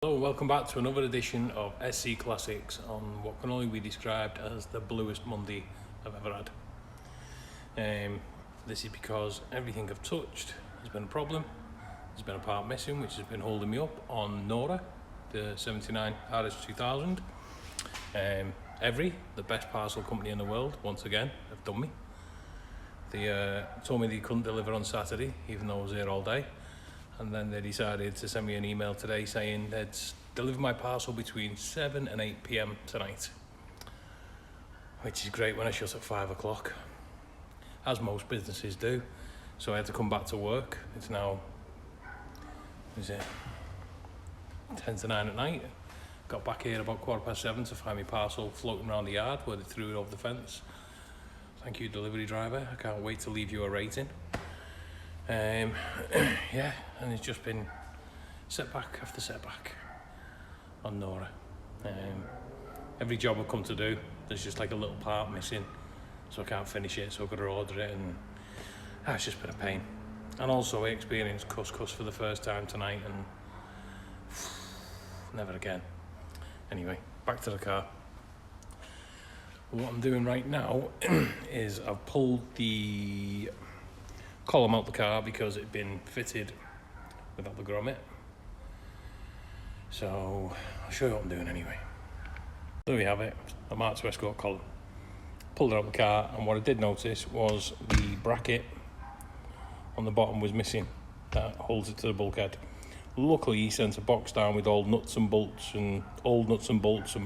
Hello and welcome back to another edition of SC Classics on what can only be described as the bluest Monday I've ever had. This is because everything I've touched has been a problem. There's been a part missing which has been holding me up on Nora, the 79 rs2000. The best parcel company in the world, once again, have done me. They told me they couldn't deliver on Saturday, even though I was here all day. And then they decided to send me an email today saying they'd deliver my parcel between 7 and 8 p.m. tonight. Which is great when I shut at 5 o'clock, as most businesses do. So I had to come back to work. It's now, 10 to 9 at night. Got back here about 7:15 to find my parcel floating around the yard where they threw it over the fence. Thank you, delivery driver. I can't wait to leave you a rating. Yeah, and it's just been setback after setback on Nora. Every job I come to do, there's just like a little part missing, so I can't finish it, so I've got to order it, and it's just been a pain. And also I experienced couscous for the first time tonight, and never again. Anyway, back to the car. What I'm doing right now is I've pulled the column out the car because it'd been fitted without the grommet. So I'll show you what I'm doing anyway. There we have it, a Mark 2 escort column. Pulled it out the car, and what I did notice was the bracket on the bottom was missing that holds it to the bulkhead. Luckily he sent a box down with old nuts and bolts and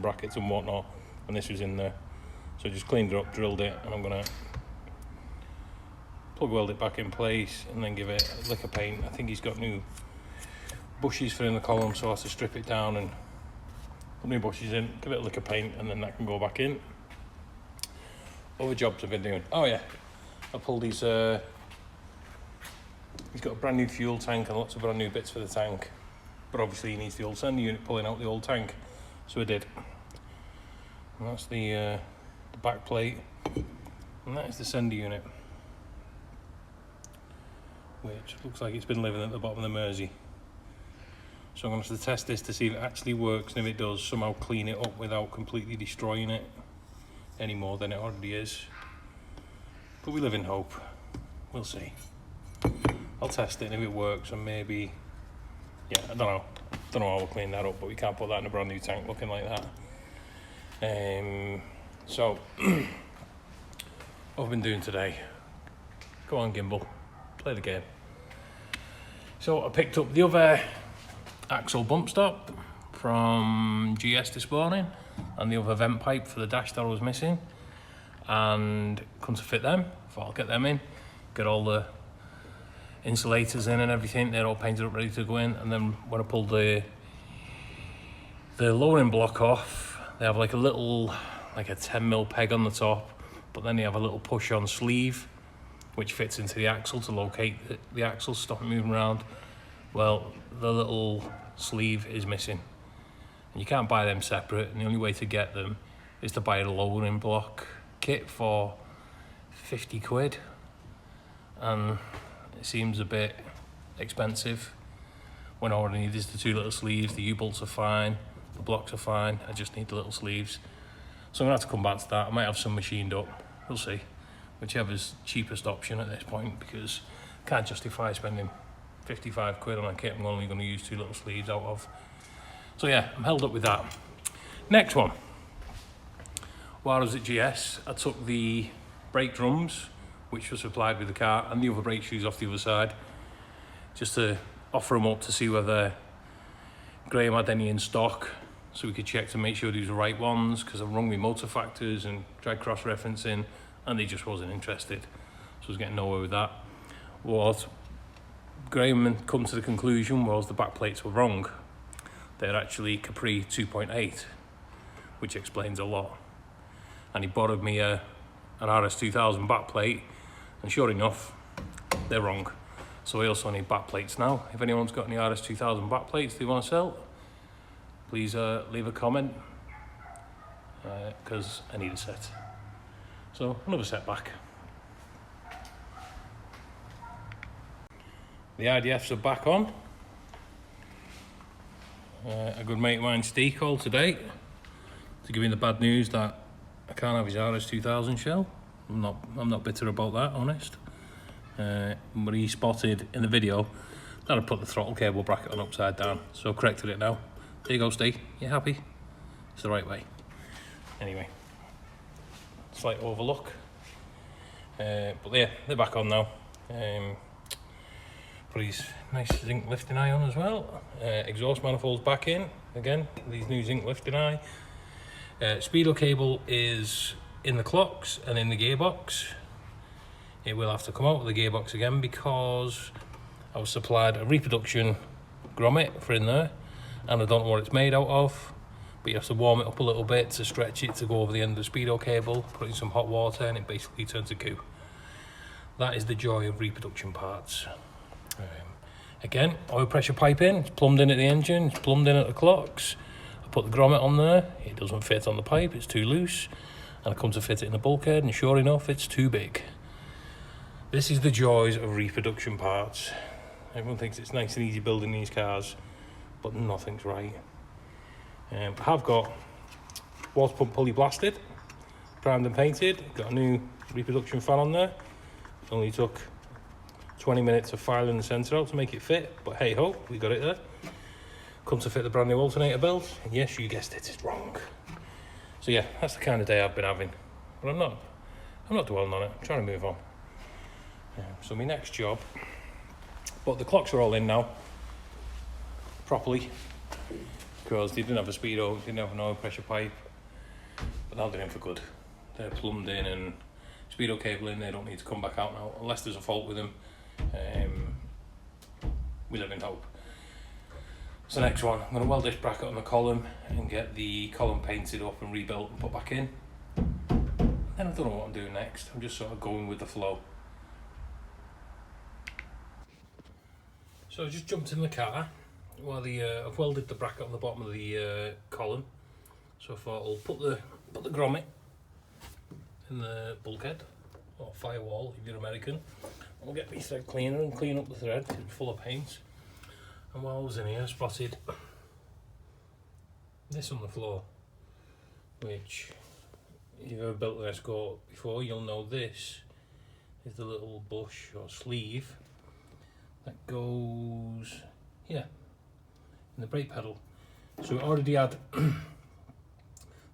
brackets and whatnot, and this was in there. So I just cleaned it up, drilled it, and I'm gonna plug weld it back in place and then give it a lick of paint. I think he's got new bushes for in the column, so I have to strip it down and put new bushes in, give it a lick of paint, and then that can go back in. Other jobs I've been doing. Oh yeah, I pulled his, he's got a brand new fuel tank and lots of brand new bits for the tank, but obviously he needs the old sender unit pulling out the old tank, so I did. And that's the back plate, and that is the sender unit, which looks like it's been living at the bottom of the Mersey. So I'm going to have to test this to see if it actually works, and if it does, somehow clean it up without completely destroying it any more than it already is. But we live in hope. We'll see. I'll test it, and if it works, and maybe, yeah, I don't know how we'll clean that up, but we can't put that in a brand new tank looking like that. So what I've been doing today. Go on, gimbal, play the game. So I picked up the other axle bump stop from GS this morning, and the other vent pipe for the dash that I was missing, and come to fit them. Thought I'll get them in, get all the insulators in and everything. They're all painted up, ready to go in. And then when I pulled the lowering block off, they have like a 10mm peg on the top, but then they have a little push-on sleeve which fits into the axle to locate the axle, stop it moving around. Well, the little sleeve is missing, and you can't buy them separate, and the only way to get them is to buy a lowering block kit for 50 quid, and it seems a bit expensive when all I need is the two little sleeves. The U-bolts are fine, the blocks are fine, I just need the little sleeves. So I'm gonna have to come back to that. I might have some machined up, we'll see. Whichever's cheapest option at this point, because I can't justify spending 55 quid on a kit I'm only going to use two little sleeves out of. So yeah, I'm held up with that. Next one. While I was at GS, I took the brake drums, which were supplied with the car, and the other brake shoes off the other side, just to offer them up to see whether Graham had any in stock, so we could check to make sure these were the right ones, because I've rung my motor factors and tried cross-referencing, and they just wasn't interested. So I was getting nowhere with that. What Graham had come to the conclusion was the back plates were wrong. They're actually Capri 2.8, which explains a lot. And he borrowed me an rs2000 back plate, and sure enough, they're wrong. So I also need back plates now. If anyone's got any rs2000 back plates they want to sell, please leave a comment, because I need a set. So another setback. The IDFs are back on. A good mate of mine, Steve, called today to give me the bad news that I can't have his rs2000 shell. I'm not bitter about that, honest. But he spotted in the video that I put the throttle cable bracket on upside down, so I corrected it now. There you go, Steve. You happy? It's the right way. Anyway, slight overlook. But yeah, they're back on now. Put his nice zinc lifting eye on as well. Exhaust manifold's back in again. These new zinc lifting eye. Speedo cable is in the clocks and in the gearbox. It will have to come out with the gearbox again because I was supplied a Reproduction grommet for in there, and I don't know what it's made out of, but you have to warm it up a little bit to stretch it to go over the end of the speedo cable, put in some hot water, and it basically turns to goo. That is the joy of Reproduction parts. Again, oil pressure pipe in, it's plumbed in at the engine, it's plumbed in at the clocks. I put the grommet on there, it doesn't fit on the pipe, it's too loose, and I come to fit it in the bulkhead, and sure enough, it's too big. This is the joys of Reproduction parts. Everyone thinks it's nice and easy building these cars, but nothing's right. I have got water pump pulley blasted, primed and painted, got a new Reproduction fan on there. It only took 20 minutes of filing the centre out to make it fit, but hey ho, we got it there. Come to fit the brand new alternator belt, and yes, you guessed it, it's wrong. So yeah, that's the kind of day I've been having, but I'm not dwelling on it, I'm trying to move on. So my next job, but the clocks are all in now, properly, because they didn't have a speedo, didn't have an oil pressure pipe, but now they're in for good. They're plumbed in and speedo cable in, they don't need to come back out now, unless there's a fault with them. We live in hope. So next one, I'm going to weld this bracket on the column and get the column painted up and rebuilt and put back in. Then I don't know what I'm doing next, I'm just sort of going with the flow. So I just jumped in the car while I've welded the bracket on the bottom of the column. So I thought I'll put the grommet in the bulkhead, or firewall if you're American. I'll get my thread cleaner and clean up the thread because it's full of paint. And while I was in here, I spotted this on the floor, which if you've ever built an escort before, you'll know this is the little bush or sleeve that goes here in the brake pedal. So it already had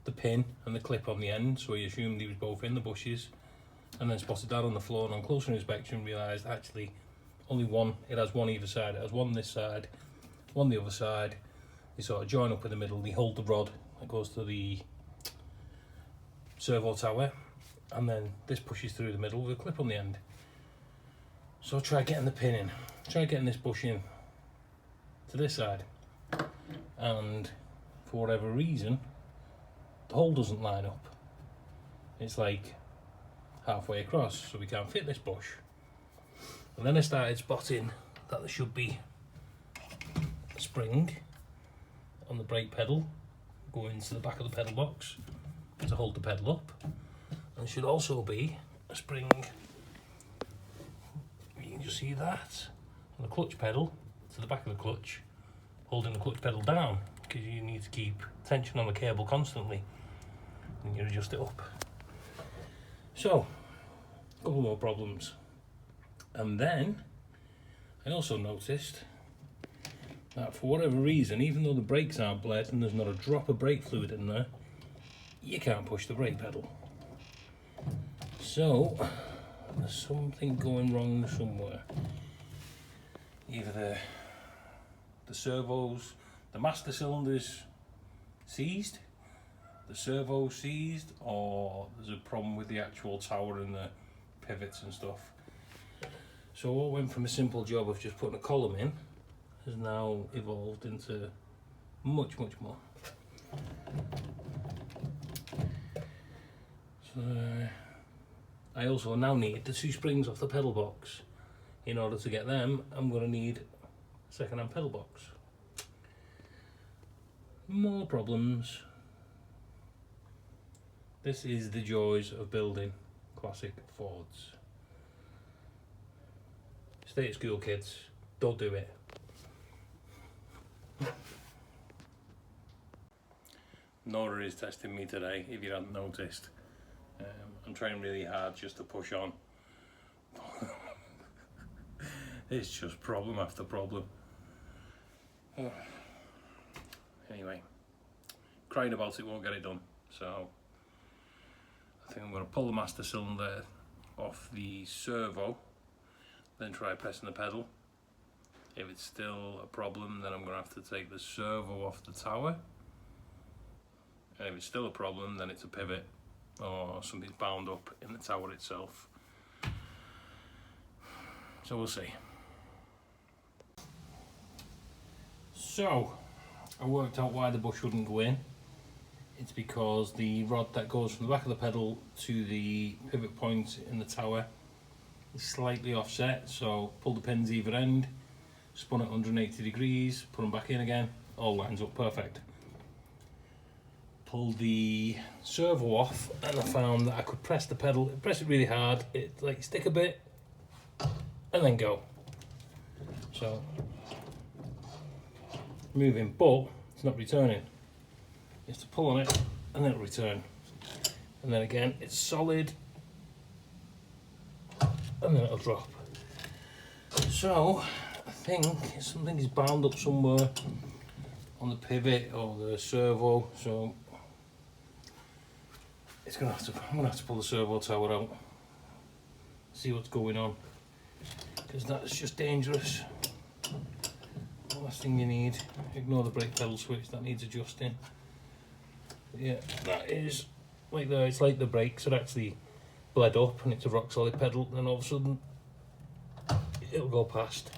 the pin and the clip on the end, so he assumed he was both in the bushes, and then spotted that on the floor, and on closer inspection realised actually only one, it has one either side, it has one this side, one the other side. They sort of join up in the middle, they hold the rod that goes to the servo tower, and then this pushes through the middle with a clip on the end. So I tried getting the pin in, tried getting this bush in to this side, and for whatever reason the hole doesn't line up. It's like halfway across, so we can't fit this bush. And then I started spotting that there should be a spring on the brake pedal going to the back of the pedal box to hold the pedal up, and there should also be a spring, you can just see that, on the clutch pedal to the back of the clutch, holding the clutch pedal down, because you need to keep tension on the cable constantly and you adjust it up. So, a couple more problems. And then I also noticed that for whatever reason, even though the brakes aren't bled and there's not a drop of brake fluid in there, you can't push the brake pedal. So there's something going wrong somewhere. Either the servos, the master cylinders seized, the servo seized, or there's a problem with the actual tower and the pivots and stuff. So what went from a simple job of just putting a column in has now evolved into much more. So I also now need the two springs off the pedal box. In order to get them, I'm going to need a second-hand pedal box. More problems. This is the joys of building classic Fords. Stay at school, kids. Don't do it. Nora is testing me today, if you hadn't noticed. I'm trying really hard just to push on. It's just problem after problem. Anyway, crying about it won't get it done, so I think I'm going to pull the master cylinder off the servo, then try pressing the pedal. If it's still a problem, then I'm going to have to take the servo off the tower, and if it's still a problem, then it's a pivot or something's bound up in the tower itself. So we'll see. So I worked out why the bush wouldn't go in. It's because the rod that goes from the back of the pedal to the pivot point in the tower is slightly offset, so pull the pins either end, spun at 180 degrees, put them back in again, all lines up perfect. Pulled the servo off and I found that I could press the pedal, press it really hard, it like stick a bit and then go. So moving, but it's not returning. You have to pull on it and then it'll return. And then again, it's solid and then it'll drop. So I think something is bound up somewhere on the pivot or the servo. So I'm gonna have to pull the servo tower out, see what's going on, because that's just dangerous. Last thing you need, ignore the brake pedal switch, that needs adjusting. Yeah, that is like it's like the brakes are actually bled up and it's a rock solid pedal, and all of a sudden it'll go past.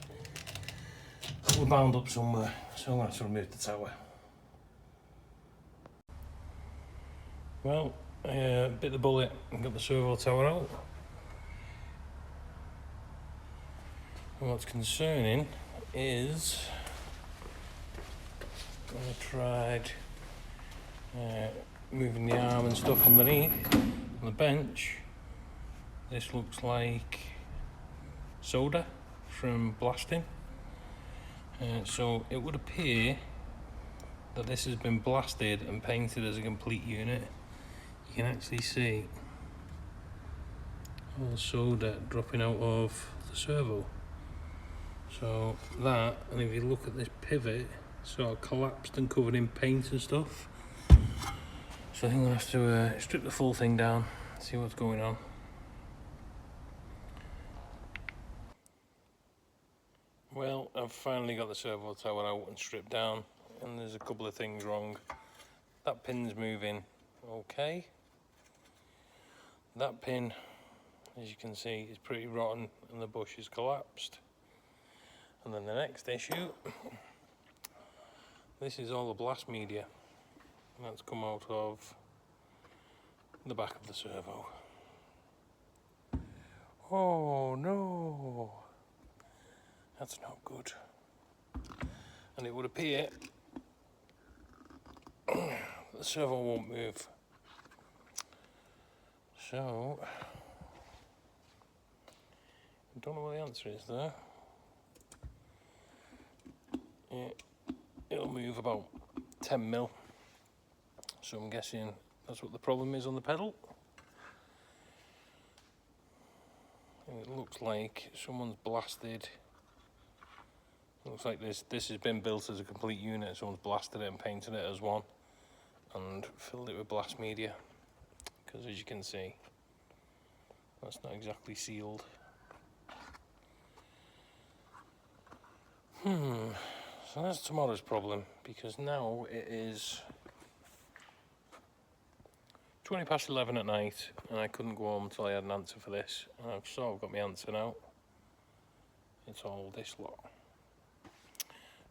We're bound up somewhere, so I'm going to have to remove the tower. Well, I bit the bullet and got the servo tower out. And what's concerning is I tried moving the arm and stuff underneath on the bench. This looks like soda from blasting. So it would appear that this has been blasted and painted as a complete unit. You can actually see all the soda dropping out of the servo. So that, and if you look at this pivot, sort of collapsed and covered in paint and stuff. So I think I'm going to have to strip the full thing down, see what's going on. Well, I've finally got the servo tower out and stripped down, and there's a couple of things wrong. That pin's moving okay. That pin, as you can see, is pretty rotten and the bush is collapsed. And then the next issue, this is all the blast media, and that's come out of the back of the servo. Oh no, that's not good. And it would appear the servo won't move. So I don't know what the answer is there. It'll move about 10 mil, so I'm guessing that's what the problem is on the pedal. And it looks like someone's blasted. It looks like this has been built as a complete unit. Someone's blasted it and painted it as one and filled it with blast media, because as you can see, that's not exactly sealed. So that's tomorrow's problem, because now it is 20 past 11 at night and I couldn't go home until I had an answer for this, and I've sort of got my answer now. It's all this lot.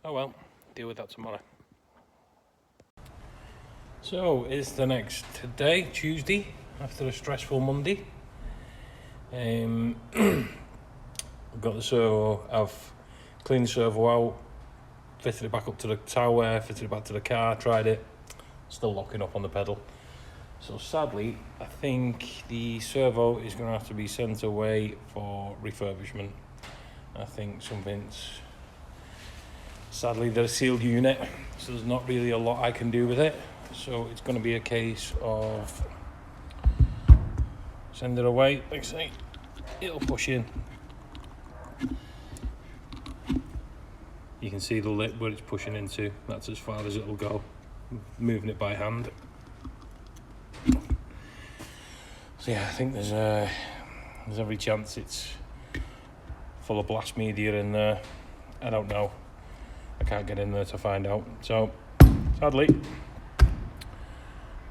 Oh well, deal with that tomorrow. So it's the next day, Tuesday, after a stressful Monday. I've got the servo, I've cleaned the servo out, fitted it back up to the tower, fitted it back to the car, tried it, still locking up on the pedal. So sadly, I think the servo is going to have to be sent away for refurbishment. I think something's, sadly they're a sealed unit, so there's not really a lot I can do with it. So it's going to be a case of send it away, like I say, it'll push in. You can see the lip where it's pushing into, that's as far as it'll go, moving it by hand. So yeah, I think there's every chance it's full of blast media in there. I don't know, I can't get in there to find out. So sadly,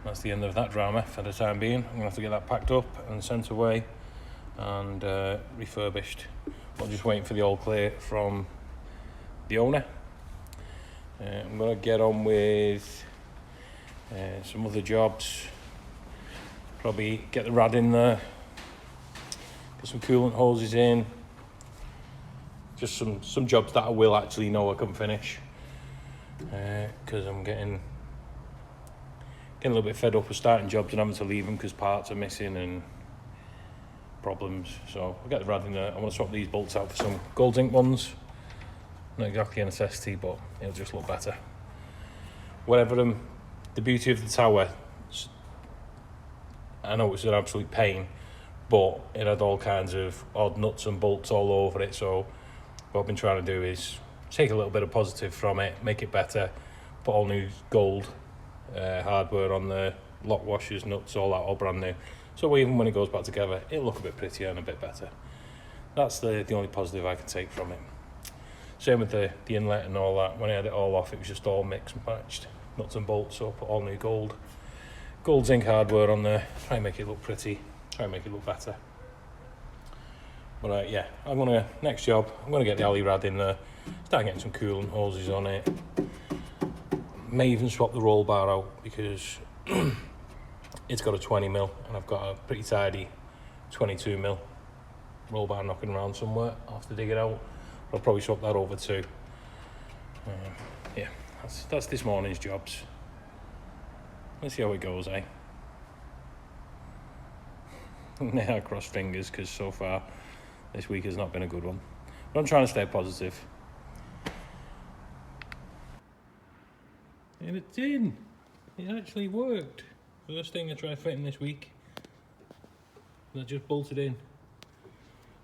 that's the end of that drama for the time being. I'm going to have to get that packed up and sent away and refurbished. I'm just waiting for the all clear from the owner. I'm going to get on with some other jobs. Probably get the rad in there, get some coolant hoses in. Just some jobs that I will actually know I can finish. Because I'm getting a little bit fed up with starting jobs and having to leave them because parts are missing and problems. So I'll get the rad in there. I want to swap these bolts out for some gold zinc ones. Not exactly a necessity, but it'll just look better. Whatever the beauty of the tower, I know it's an absolute pain, but it had all kinds of odd nuts and bolts all over it. So what I've been trying to do is take a little bit of positive from it, make it better, put all new gold hardware on the lock washers, nuts, all that, all brand new. So even when it goes back together, it'll look a bit prettier and a bit better. That's the only positive I can take from it. Same with the inlet and all that. When I had it all off, it was just all mixed and matched. Nuts and bolts, so I put all new gold zinc hardware on there. Try and make it look pretty, try and make it look better. But yeah, next job, I'm going to get the alley rad in there, start getting some coolant hoses on it. May even swap the roll bar out because it's got a 20mm and I've got a pretty tidy 22mm roll bar knocking around somewhere. I'll have to dig it out. I'll probably swap that over too. Yeah, that's this morning's jobs. Let's see how it goes, eh? I cross fingers because so far this week has not been a good one. But I'm trying to stay positive. And it's in. It actually worked. First thing I tried fitting this week. And I just bolted in.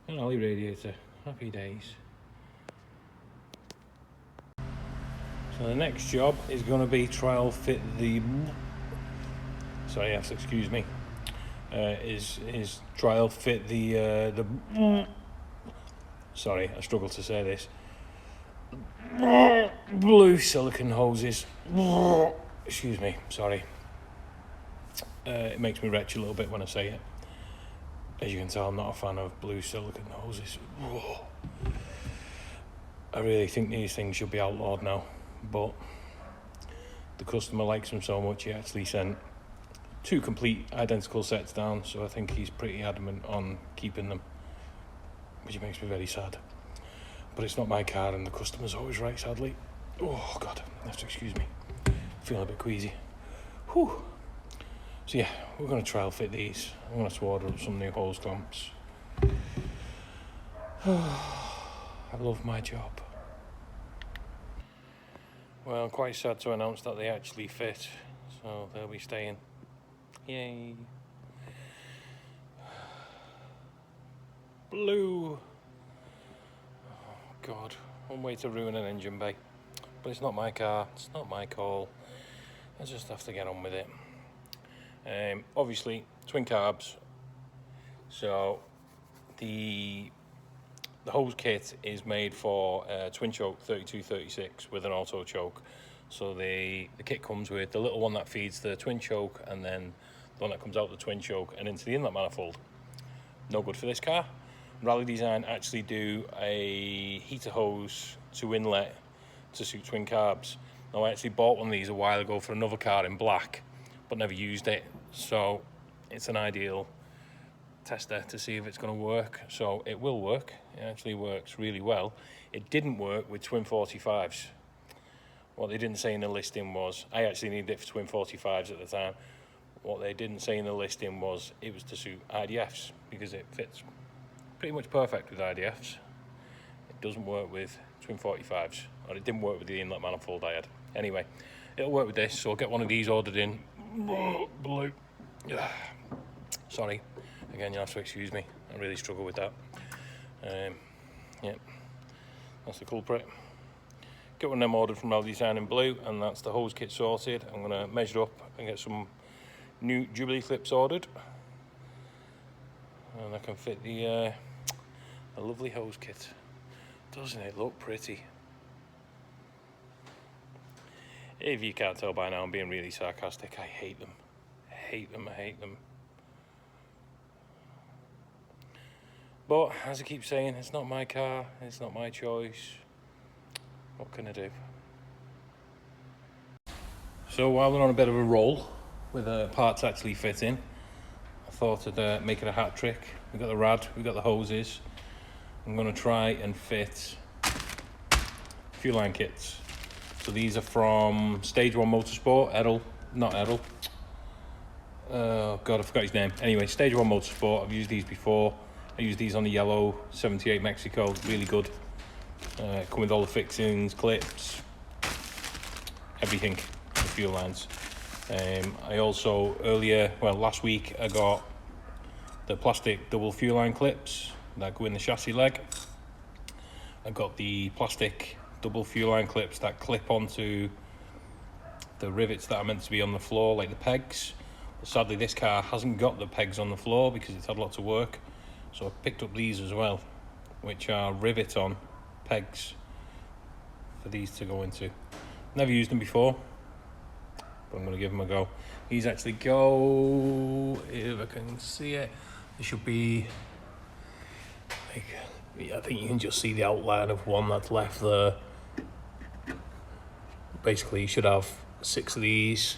An alley radiator. Happy days. So the next job is going to be trial fit the... Sorry, you have to excuse me. Is trial fit the... Sorry, I struggle to say this. Blue silicone hoses. Excuse me, sorry. It makes me retch a little bit when I say it. As you can tell, I'm not a fan of blue silicone hoses. I really think these things should be outlawed now, but the customer likes them so much he actually sent 2 complete identical sets down, so I think he's pretty adamant on keeping them, which makes me very sad. But it's not my car and the customer's always right, sadly. Oh God, you have to excuse me. Feeling a bit queasy. Whew. So yeah, we're going to trial fit these. I'm going to order up some new hose clamps. I love my job. Well, I'm quite sad to announce that they actually fit, so they'll be staying. Yay. Blue. Oh God, one way to ruin an engine bay. But it's not my car, it's not my call. I just have to get on with it. Obviously, twin carbs. So the hose kit is made for twin choke 3236 with an auto choke. So the kit comes with the little one that feeds the twin choke and then the one that comes out the twin choke and into the inlet manifold. No good for this car. Rally Design actually do a heater hose to inlet to suit twin carbs. Now I actually bought one of these a while ago for another car in black, but never used it. So it's an ideal tester to see if it's going to work. So it will work. It actually works really well. It didn't work with twin 45s. What they didn't say in the listing was, I actually needed it for twin 45s at the time. What they didn't say in the listing was it was to suit IDFs because it fits pretty much perfect with IDFs. It doesn't work with twin 45s, or it didn't work with the inlet manifold I had. Anyway, it'll work with this. So I'll get one of these ordered in. Blue. Sorry, again, you'll have to excuse me. I really struggle with that. Yeah, that's the culprit. Get one of them ordered from Design in blue, and that's the hose kit sorted. I'm going to measure up and get some new Jubilee clips ordered, and I can fit the a lovely hose kit. Doesn't it look pretty? If you can't tell by now, I'm being really sarcastic. I hate them. I hate them. I hate them. But as I keep saying, it's not my car. It's not my choice. What can I do? So while we're on a bit of a roll with parts actually fitting, I thought I'd make it a hat trick. We've got the rad, we've got the hoses. I'm going to try and fit fuel line kits. So these are from Stage 1 Motorsport, not Errol. Oh God, I forgot his name. Anyway, Stage 1 Motorsport, I've used these before. I used these on the yellow 78 Mexico, really good. Come with all the fixings, clips, everything, the fuel lines. I also last week I got the plastic double fuel line clips that go in the chassis leg. I got the plastic double fuel line clips that clip onto the rivets that are meant to be on the floor, like the pegs. But sadly, this car hasn't got the pegs on the floor because it's had lots of work. So I picked up these as well, which are rivet-on pegs for these to go into. Never used them before, but I'm going to give them a go. These actually go, if I can see it, there should be, I think you can just see the outline of one that's left there. Basically, you should have 6 of these.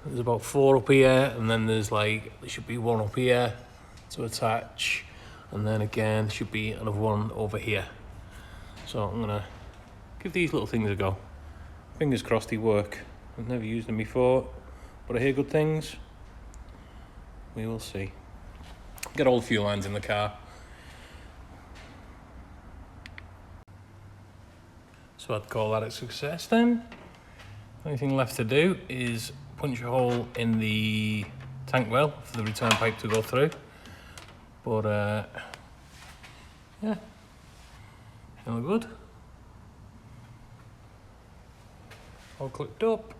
There's about 4 up here, and then there should be 1 up here to attach, and then again there should be another one over here. So I'm gonna give these little things a go. Fingers crossed they work. I've never used them before, but I hear good things. We will see. Get all the fuel lines in the car. So I'd call that a success then. Only thing left to do is punch a hole in the tank well for the return pipe to go through. But yeah, all good. All clipped up.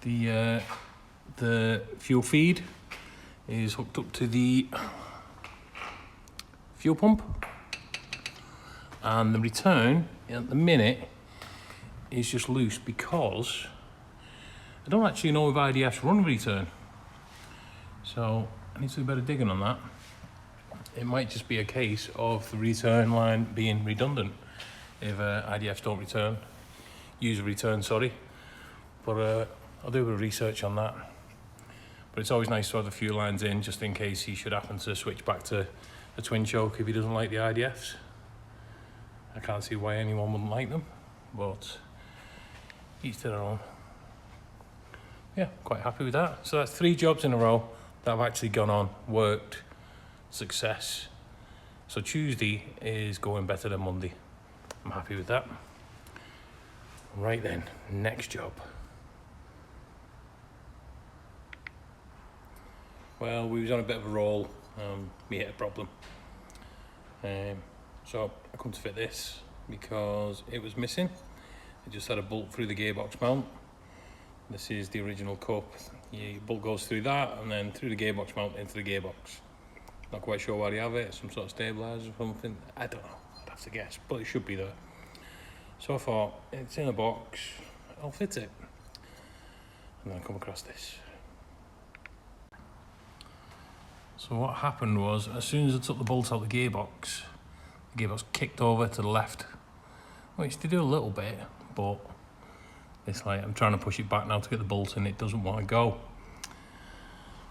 The fuel feed is hooked up to the fuel pump, and the return at the minute is just loose because I don't actually know if IDFs run return, so I need to do better digging on that. It might just be a case of the return line being redundant if IDFs don't use a return, sorry. But I'll do a bit of research on that. But it's always nice to have the fuel lines in just in case he should happen to switch back to a twin choke if he doesn't like the IDFs. I can't see why anyone wouldn't like them, but each to their own. Yeah, quite happy with that. So that's 3 jobs in a row that have actually gone on, worked, success. So Tuesday is going better than Monday. I'm happy with that. Right then, next job. Well, we was on a bit of a roll. We hit a problem. So I come to fit this because it was missing. It just had a bolt through the gearbox mount. This is the original cup. Your bolt goes through that and then through the gearbox mount into the gearbox. Not quite sure why they have it, some sort of stabilizer or something. I don't know, I'd have to guess, but it should be there. So I thought, it's in a box, I'll fit it. And then I come across this. So what happened was, as soon as I took the bolt out of the gearbox kicked over to the left, which they do a little bit, but it's like I'm trying to push it back now to get the bolt in, it doesn't want to go.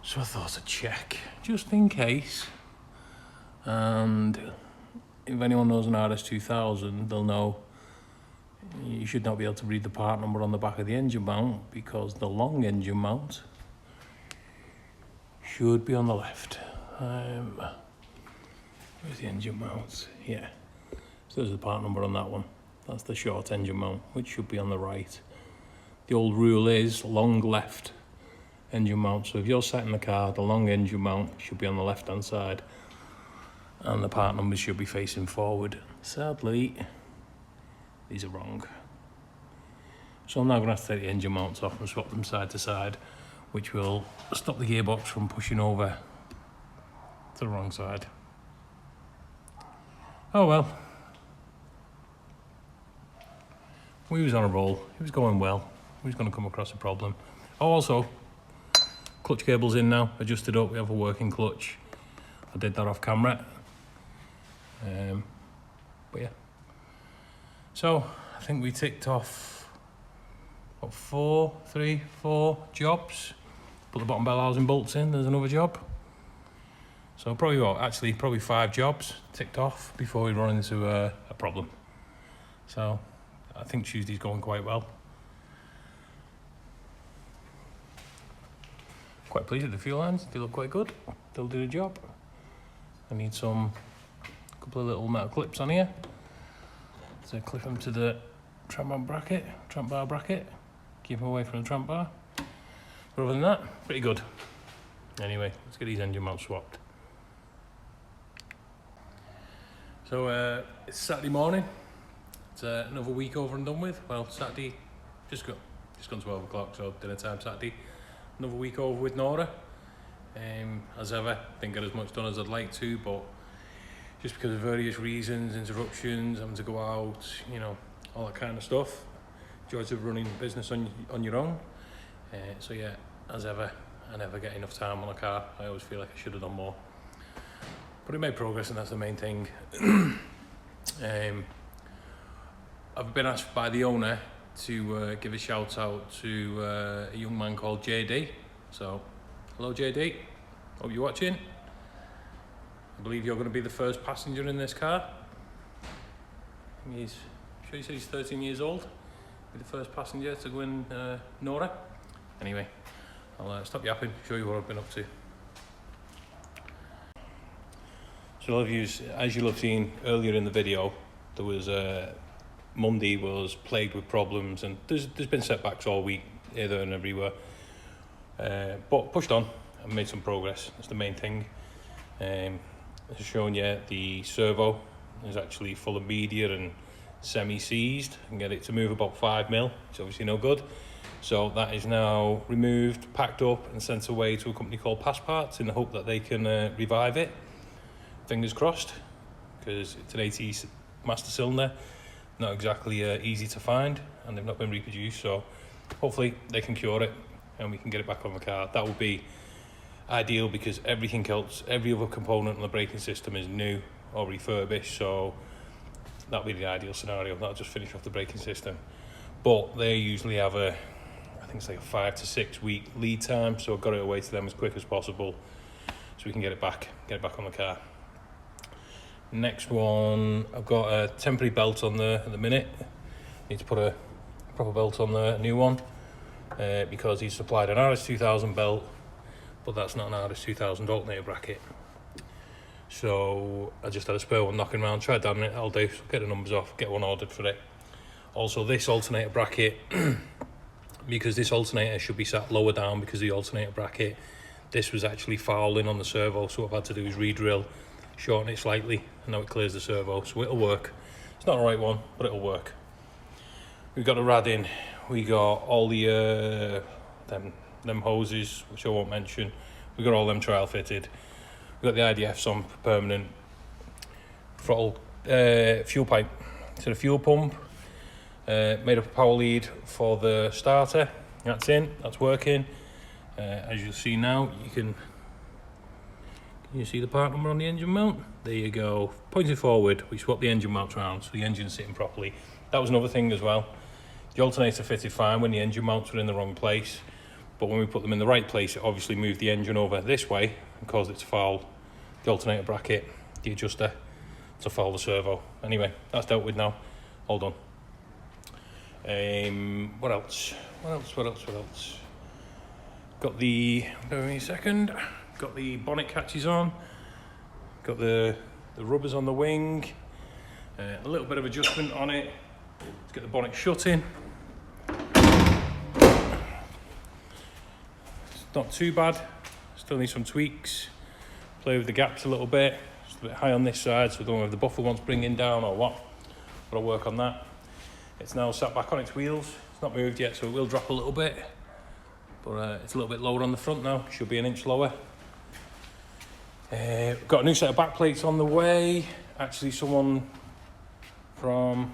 So I thought I'd check, just in case. And if anyone knows an rs2000, they'll know you should not be able to read the part number on the back of the engine mount because the long engine mount should be on the left. Where's the engine mount? Yeah. So there's the part number on that one. That's the short engine mount, which should be on the right. The old rule is long left engine mount. So if you're sat in the car, the long engine mount should be on the left hand side and the part numbers should be facing forward. Sadly, these are wrong. So I'm now going to have to take the engine mounts off and swap them side to side, which will stop the gearbox from pushing over to the wrong side. Oh well. We was on a roll, it was going well. We was going to come across a problem. Oh, also, clutch cable's in now, adjusted up, we have a working clutch. I did that off camera. But yeah. So, I think we ticked off, what, four jobs. Put the bottom bell housing bolts in, there's another job. So probably 5 jobs ticked off before we run into a problem. So, I think Tuesday's going quite well. Quite pleased with the fuel lines, they look quite good. They'll do the job. I need a couple of little metal clips on here to clip them to the tramp bar bracket, keep them away from the tramp bar. But other than that, pretty good. Anyway, let's get these engine mounts swapped. So it's Saturday morning. It's another week over and done with. Well, Saturday, just gone 12 o'clock, so dinner time Saturday. Another week over with Nora. As ever, didn't get as much done as I'd like to, but just because of various reasons, interruptions, having to go out, you know, all that kind of stuff. Joys of running a business on your own. So yeah, as ever, I never get enough time on a car. I always feel like I should have done more. But it made progress, and that's the main thing. I've been asked by the owner to give a shout out to a young man called JD. So, hello JD, hope you're watching. I believe you're going to be the first passenger in this car. You said he's 13 years old. Be the first passenger to go in Nora. Anyway, I'll stop yapping, show you what I've been up to. So as you'll have seen earlier in the video, there was Monday was plagued with problems, and there's been setbacks all week, here, there and everywhere. But pushed on and made some progress. That's the main thing. As shown you, the servo is actually full of media and semi-seized, and get it to move about 5 mil, which is obviously no good. So that is now removed, packed up and sent away to a company called Pass Parts in the hope that they can revive it. Fingers crossed, because it's an 80 master cylinder, not exactly easy to find, and they've not been reproduced, so hopefully they can cure it and we can get it back on the car. That would be ideal, because everything else, every other component on the braking system is new or refurbished, so that would be the ideal scenario. That'll just finish off the braking system. But they usually have I think it's like a 5 to 6 week lead time, so I've got it away to them as quick as possible so we can get it back on the car. Next one, I've got a temporary belt on there at the minute. Need to put a proper belt on there, a new one, because he's supplied an rs2000 belt, but that's not an rs2000 alternator bracket. So I just had a spare one knocking around, tried down it, I'll do, so get the numbers off, get one ordered for it. Also this alternator bracket, because this alternator should be sat lower down because of the alternator bracket, this was actually fouling on the servo, so what I've had to do is re-drill, shorten it slightly, and now it clears the servo, so it'll work. It's not the right one, but it'll work. We've got a rad in, we got all the them hoses, which I won't mention. We got all them trial fitted. We got the IDFs on permanent. Throttle fuel pipe to the fuel pump. Made up a power lead for the starter. That's in, that's working. As you'll see now, can you see the part number on the engine mount? There you go. Pointing forward, we swapped the engine mount around so the engine's sitting properly. That was another thing as well. The alternator fitted fine when the engine mounts were in the wrong place, but when we put them in the right place, it obviously moved the engine over this way and caused it to foul the alternator bracket, the adjuster, to foul the servo. Anyway, that's dealt with now. All done. What else? Got the, bear with me a second, got the bonnet catches on, got the the rubbers on the wing, a little bit of adjustment on it to get the bonnet shut in. It's not too bad, still need some tweaks. Play with the gaps a little bit, it's a bit high on this side, so I don't know if the buffer wants bringing down or what, but I'll work on that. It's now sat back on its wheels, it's not moved yet, so it will drop a little bit, but it's a little bit lower on the front now, should be an inch lower. Got a new set of back plates on the way. Actually, someone from,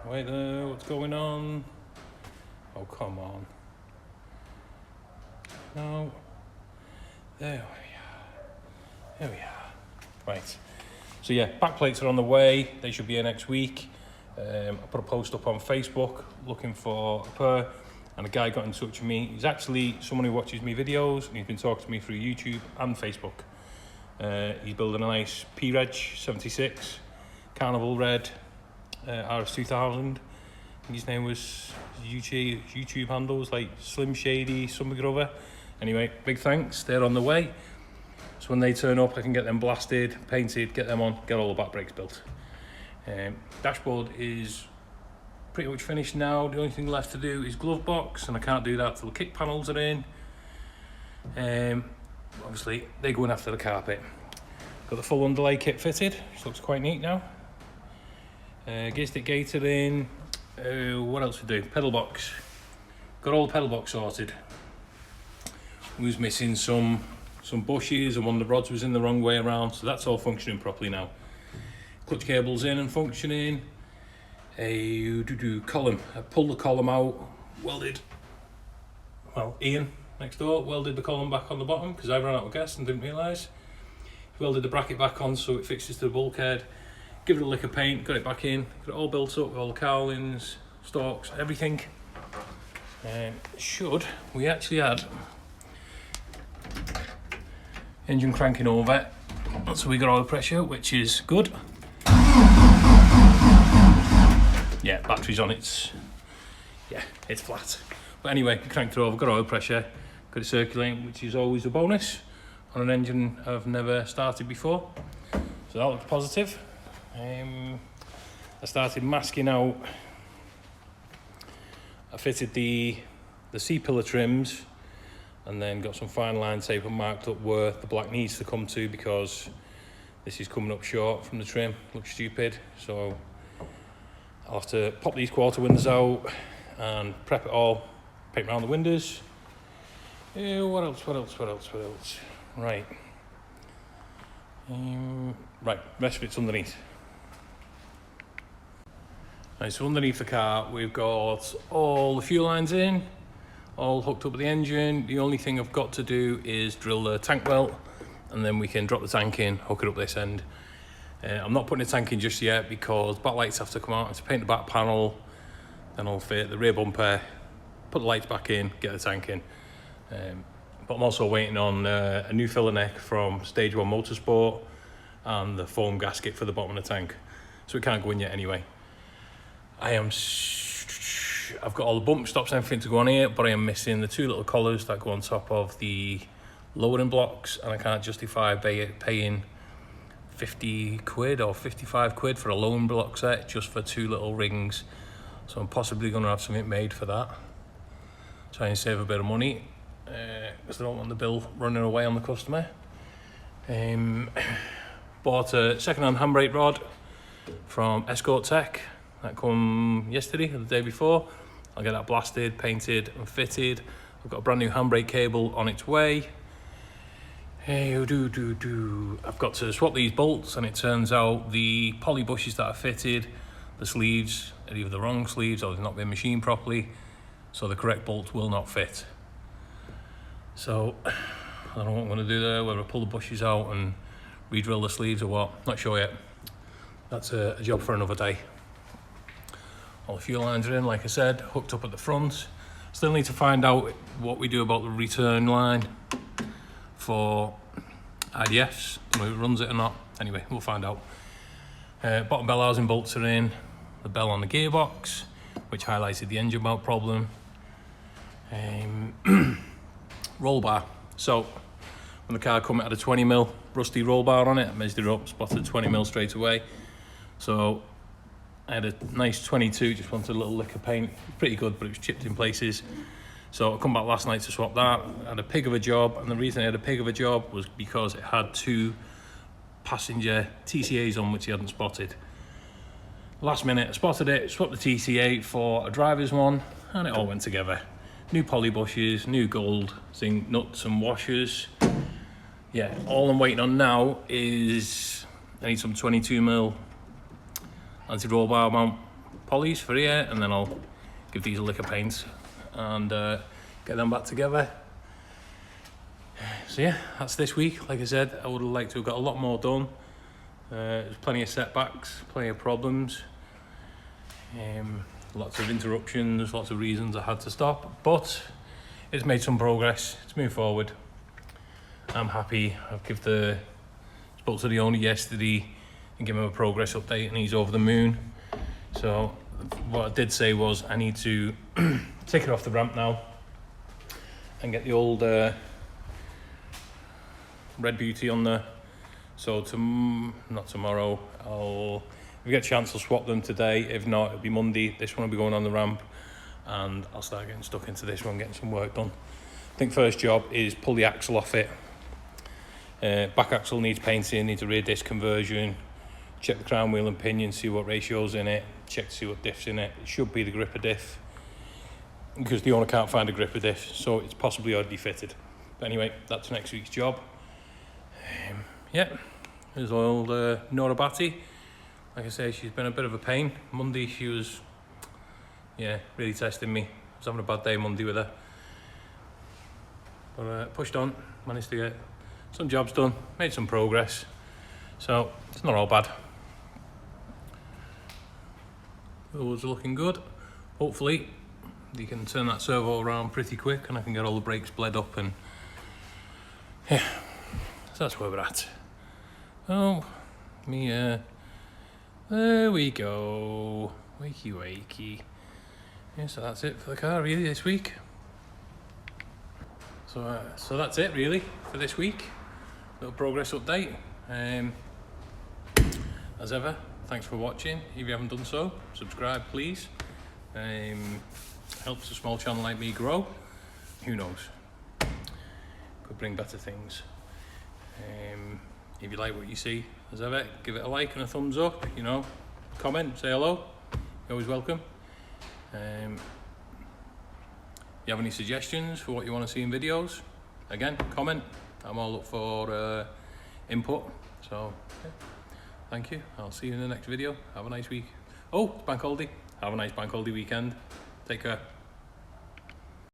wait there, what's going on? Oh, come on. No, there we are, there we are. Right, so yeah, back plates are on the way, they should be here next week. I put a post up on Facebook looking for a pair, and a guy got in touch with me. He's actually someone who watches me videos, and he's been talking to me through YouTube and Facebook. He's building a nice P-Reg 76 Carnival Red rs2000. I think his name was YouTube handle was like Slim Shady something or other. Anyway, big thanks, they're on the way. So when they turn up, I can get them blasted, painted, get them on, get all the back brakes built. Dashboard is pretty much finished now. The only thing left to do is glove box, and I can't do that till the kick panels are in. Obviously, they're going after the carpet. Got the full underlay kit fitted, which looks quite neat now. Gear stick gator in. What else we do? Pedal box. Got all the pedal box sorted. We was missing some bushes, and one of the rods was in the wrong way around, so that's all functioning properly now. Clutch cable's in and functioning. Column. I pulled the column out, welded. Well, Ian next door welded the column back on the bottom because I ran out of gas and didn't realise. Welded the bracket back on so it fixes to the bulkhead. Give it a lick of paint, got it back in, got it all built up with all the cowlings, stalks, everything. We actually had engine cranking over, so we got oil pressure, which is good. Yeah, battery's on, it's flat. But anyway, cranked it over, got oil pressure, got it circulating, which is always a bonus on an engine I've never started before. So that looks positive. I started masking out. I fitted the C-pillar trims and then got some fine line tape and marked up where the black needs to come to, because this is coming up short from the trim, looks stupid. So I'll have to pop these quarter windows out and prep it all, paint around the windows. What else? Right. Right, rest of it's underneath. Right, so underneath the car, we've got all the fuel lines in, all hooked up with the engine. The only thing I've got to do is drill the tank well, and then we can drop the tank in, hook it up this end. I'm not putting the tank in just yet because back lights have to come out. I have to paint the back panel, then I'll fit the rear bumper, put the lights back in, get the tank in. But I'm also waiting on a new filler neck from Stage 1 Motorsport and the foam gasket for the bottom of the tank. So it can't go in yet anyway. I've got all the bump stops and everything to go on here, but I am missing the two little collars that go on top of the lowering blocks, and I can't justify paying 50 quid or 55 quid for a lowering block set just for two little rings. So I'm possibly going to have something made for that. Try and save a bit of money, because I don't want the bill running away on the customer. Bought a second-hand handbrake rod from Escort Tech. That come yesterday or the day before. I'll get that blasted, painted and fitted. I've got a brand new handbrake cable on its way. I've got to swap these bolts, and it turns out the poly bushes that are fitted, the sleeves are either the wrong sleeves or they've not been machined properly, so the correct bolt will not fit. So I don't know what I'm going to do there, whether I pull the bushes out and re-drill the sleeves or what, not sure yet. That's a job for another day. All the fuel lines are in, like I said, hooked up at the front. Still need to find out what we do about the return line for IDFs, who runs it or not. Anyway, we'll find out. Bottom bell housing bolts are in, the bell on the gearbox, which highlighted the engine mount problem. Roll bar. So when the car come out of 20mm, rusty roll bar on it. I measured it up, spotted 20mm straight away. So I had a nice 22, just wanted a little lick of paint. Pretty good, but it was chipped in places. So I come back last night to swap that. I had a pig of a job, and the reason I had a pig of a job was because it had 2 passenger TCAs on which he hadn't spotted. Last minute I spotted it, swapped the TCA for a driver's one, and it all went together. New poly bushes, new gold zinc nuts and washers. Yeah, all I'm waiting on now is I need some 22mm anti-roll bar mount polys for here, and then I'll give these a lick of paint and get them back together. So yeah, that's this week. Like I said, I would have liked to have got a lot more done. There's plenty of setbacks, plenty of problems, lots of interruptions, lots of reasons I had to stop, but it's made some progress. It's moved forward. I'm happy. Spoke to the owner yesterday and give him a progress update, and he's over the moon. So what I did say was I need to take it off the ramp now and get the old Red Beauty on there. So not tomorrow, if we get a chance I'll swap them today. If not, it'll be Monday. This one will be going on the ramp, and I'll start getting stuck into this one, getting some work done. I think first job is pull the axle off it. Back axle needs painting, needs a rear disc conversion. Check the crown wheel and pinion, see what ratio's in it. Check to see what diff's in it. It should be the gripper diff, because the owner can't find a gripper diff, so it's possibly already fitted. But anyway, that's next week's job. Yeah, there's old Nora Batty. Like I say, she's been a bit of a pain. Monday she was, really testing me. I was having a bad day Monday with her. But pushed on, managed to get some jobs done, made some progress. So it's not all bad. It was looking good. Hopefully you can turn that servo around pretty quick and I can get all the brakes bled up, and yeah, so that's where we're at. Oh, there we go. Wakey wakey. Yeah, so that's it for the car really this week. So that's it really for this week. Little progress update. As ever, thanks for watching. If you haven't done so, subscribe please. Helps a small channel like me grow. Who knows? Could bring better things. If you like what you see, as ever, give it a like and a thumbs up. Comment, say hello. You're always welcome. If you have any suggestions for what you want to see in videos, again, comment. I'm all up for input. So, yeah. Thank you. I'll see you in the next video. Have a nice week. Oh, it's bank holiday. Have a nice bank holiday weekend. Take care.